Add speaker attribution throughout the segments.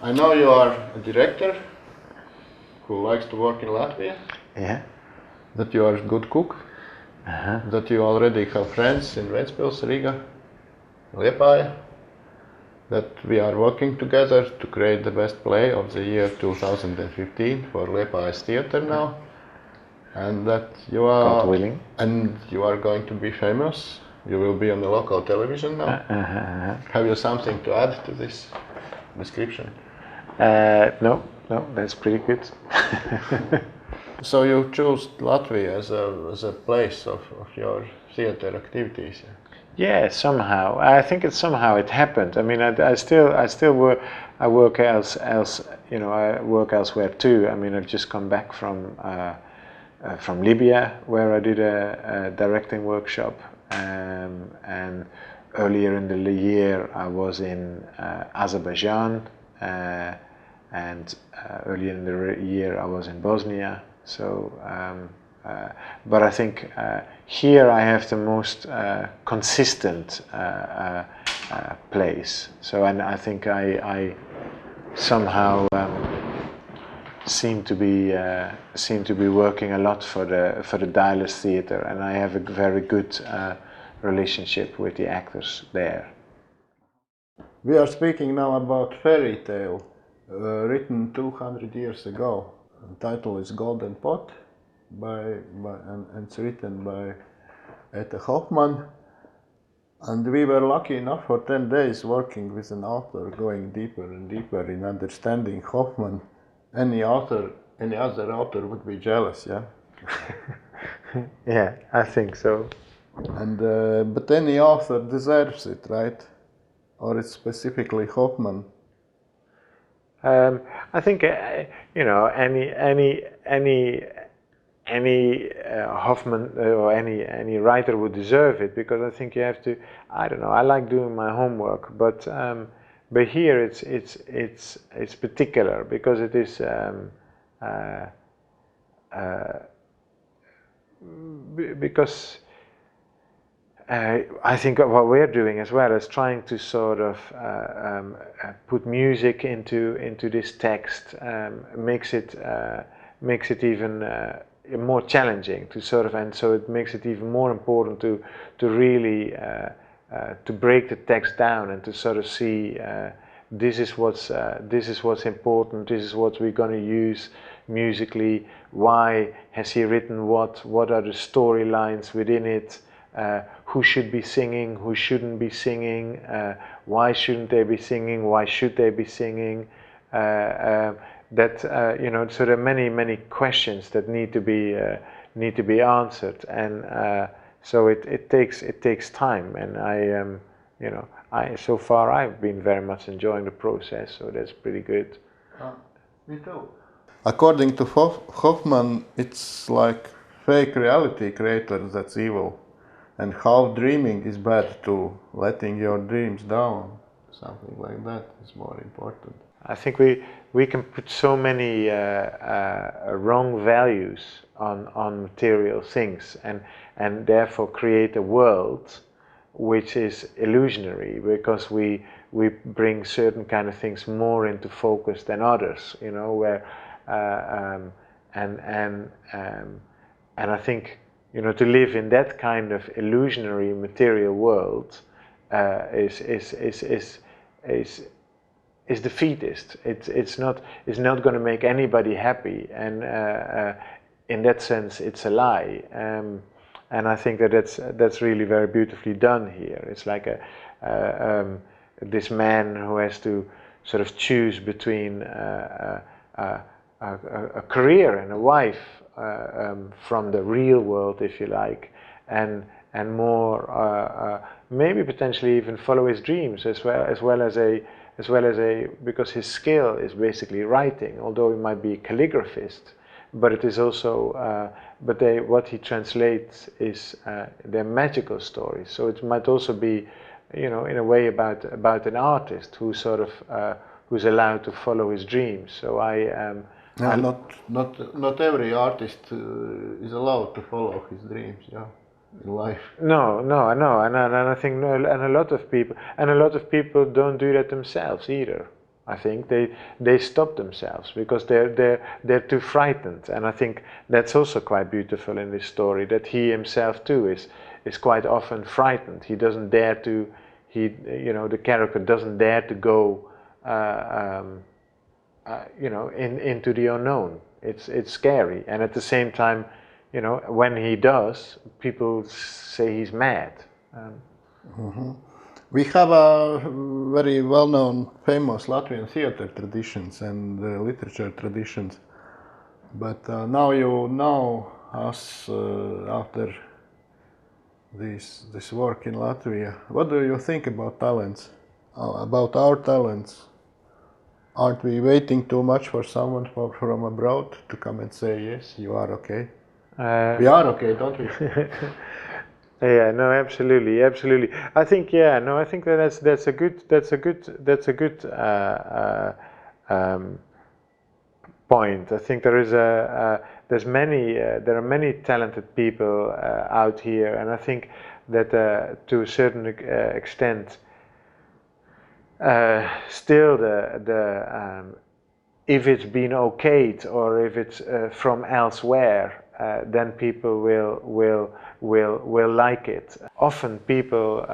Speaker 1: I know you are a director who likes to work in Latvia.
Speaker 2: Yeah.
Speaker 1: That you are a good cook. That you already have friends in Ventspils, Riga, Liepāja. That we are working together to create the best play of the year 2015 for Liepājas theater now. And that you are,
Speaker 2: God willing.
Speaker 1: And you are going to be famous. You will be on the local television now. Have you something to add to this description?
Speaker 2: No, that's pretty good.
Speaker 1: So you chose Latvia as a place of your theater activities.
Speaker 2: Yeah, somehow. I think it happened. I mean, I still work. I work I work elsewhere too. I mean, I've just come back from Libya, where I did a directing workshop, and earlier in the year I was in Azerbaijan, and earlier in the year I was in Bosnia. So, but I think here I have the most consistent place. So, and I think I somehow seem to be working a lot for the Dialis Theatre, and I have a very good relationship with the actors there.
Speaker 1: We are speaking now about fairy tale, written 200 years ago. The title is Golden Pot, and it's written by Etta Hoffmann. And we were lucky enough for 10 days working with an author, going deeper and deeper in understanding Hoffmann. Any other author would be jealous, yeah?
Speaker 2: Yeah, I think so.
Speaker 1: And but any author deserves it, right? Or it's specifically Hoffmann?
Speaker 2: I think any Hoffmann or any writer would deserve it, because I think you have to. I don't know. I like doing my homework, but here it's particular because it is because. I think what we're doing as well is trying to sort of put music into this text, makes it even more challenging to sort of, and so it makes it even more important to really to break the text down and to sort of see this is what's important, this is what we're going to use musically. Why has he written what? What are the storylines within it? Who should be singing, who shouldn't be singing, why shouldn't they be singing, why should they be singing, so there are many questions that need to be answered, and so it takes time, and so far I've been very much enjoying the process, so that's pretty good.
Speaker 1: Me too. According to Hoffmann, it's like fake reality creators that's evil. And how dreaming is bad too, letting your dreams down, something like that is more important.
Speaker 2: I think we can put so many wrong values on material things, and therefore create a world which is illusionary, because we bring certain kind of things more into focus than others, where and I think to live in that kind of illusionary material world is defeatist. It's not going to make anybody happy, and in that sense, it's a lie. And I think that's really very beautifully done here. It's like this man who has to sort of choose between a career and a wife. From the real world, if you like, and more maybe potentially even follow his dreams as well as because his skill is basically writing, although he might be a calligraphist, but it is also what he translates is their magical stories. So it might also be in a way about an artist who sort of who's allowed to follow his dreams. So
Speaker 1: not every artist is allowed to follow his dreams, yeah, in life.
Speaker 2: No, I know, and I think and a lot of people don't do that themselves either. I think they stop themselves because they're too frightened, and I think that's also quite beautiful in this story, that he himself too is quite often frightened. He doesn't dare to, the character doesn't dare to go into the unknown. It's scary, and at the same time, when he does, people say he's mad.
Speaker 1: We have a very well-known, famous Latvian theater traditions and literature traditions, but now you know us after this work in Latvia. What do you think about talents? About our talents? Aren't we waiting too much for someone from abroad to come and say, yes, you are okay? We are okay, don't we?
Speaker 2: Yeah, no, absolutely. I think, I think that's a good point. I think there are many talented people out here, and I think that to a certain extent, still if it's been okayed or if it's from elsewhere, then people will like it. Often people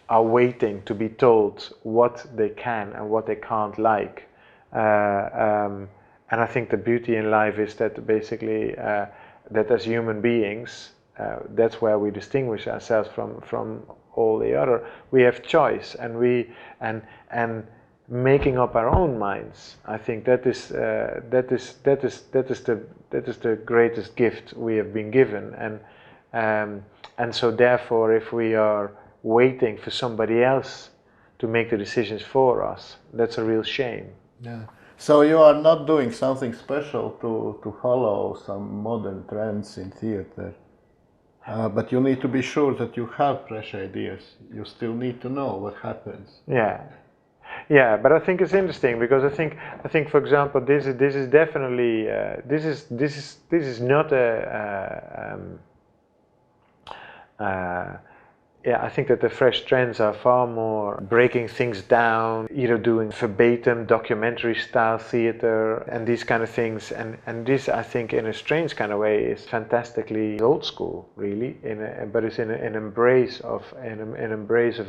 Speaker 2: are waiting to be told what they can and what they can't like, and I think the beauty in life is that basically that as human beings, that's where we distinguish ourselves from all the other. We have choice, and making up our own minds. I think that is the greatest gift we have been given, and so therefore, if we are waiting for somebody else to make the decisions for us, that's a real shame.
Speaker 1: Yeah. So you are not doing something special to follow some modern trends in theater, but you need to be sure that you have fresh ideas. You still need to know what happens.
Speaker 2: Yeah, but I think it's interesting because I think, for example, this is definitely this is not I think that the fresh trends are far more breaking things down, either doing verbatim documentary style theater and these kind of things, and this, I think, in a strange kind of way is fantastically old school, really, but it's in an embrace of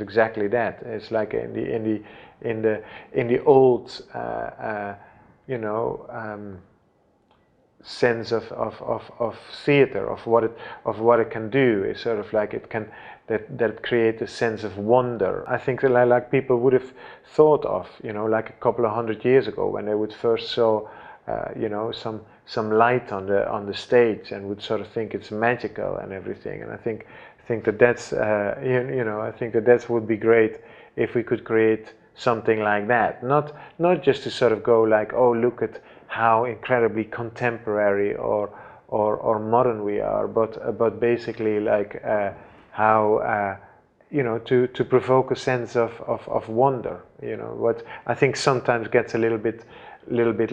Speaker 2: exactly that. It's like in the old sense of theater, of what it can do. Is sort of like it can that create a sense of wonder. I think that like people would have thought of, like a couple of 100 years ago when they would first saw some light on the stage and would sort of think it's magical and everything. And I think that's I think that would be great if we could create something like that. Not just to sort of go like, oh, look at how incredibly contemporary or modern we are, but basically like how to provoke a sense of wonder. What I think sometimes gets a little bit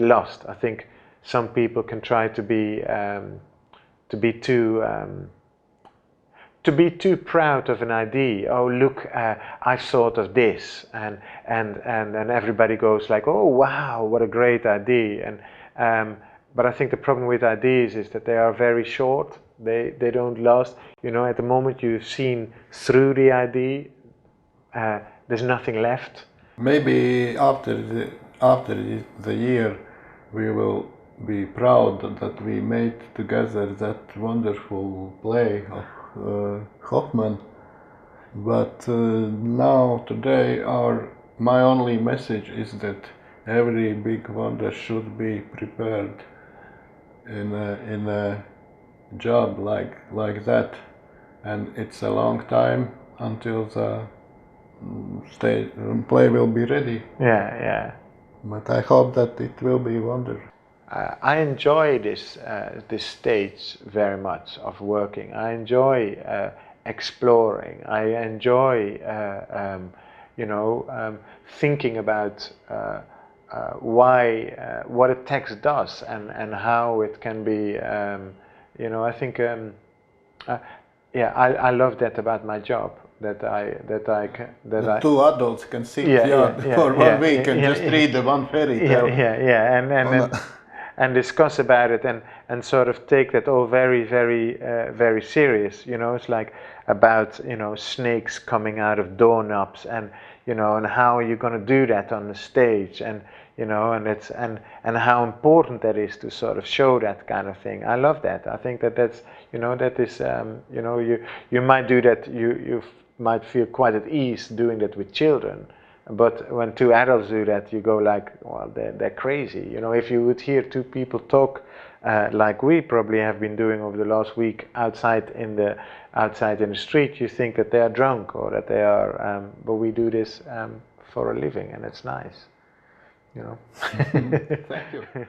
Speaker 2: lost. I think some people can try to be too proud of an idea. Oh, look, I've thought of this, and everybody goes like, oh wow, what a great idea. And but I think the problem with ideas is that they are very short. They don't last. At the moment you've seen through the idea, there's nothing left.
Speaker 1: Maybe after the year, we will be proud that we made together that wonderful play of Hoffman. But now, today, my only message is that every big wonder should be prepared in a job like that, and it's a long time until the play will be ready.
Speaker 2: Yeah.
Speaker 1: But I hope that it will be wonder.
Speaker 2: I enjoy this stage very much of working. I enjoy exploring. I enjoy thinking about what a text does and how it can be. I think I love that about my job.
Speaker 1: that two adults can sit for 1 week and just read the one fairy tale.
Speaker 2: And discuss about it and sort of take that all very, very, very serious. You know, it's like about, you know, snakes coming out of doorknobs, and you know, and how are you going to do that on the stage, and you know, and how important that is to sort of show that kind of thing. I love that. I think that's, you know, that is, you know, you might do that. You might feel quite at ease doing that with children. But when two adults do that, you go like, well, they're crazy. You know, if you would hear two people talk like we probably have been doing over the last week outside in the street, you think that they are drunk or that they are. But we do this for a living, and it's nice. You know.
Speaker 1: Thank you.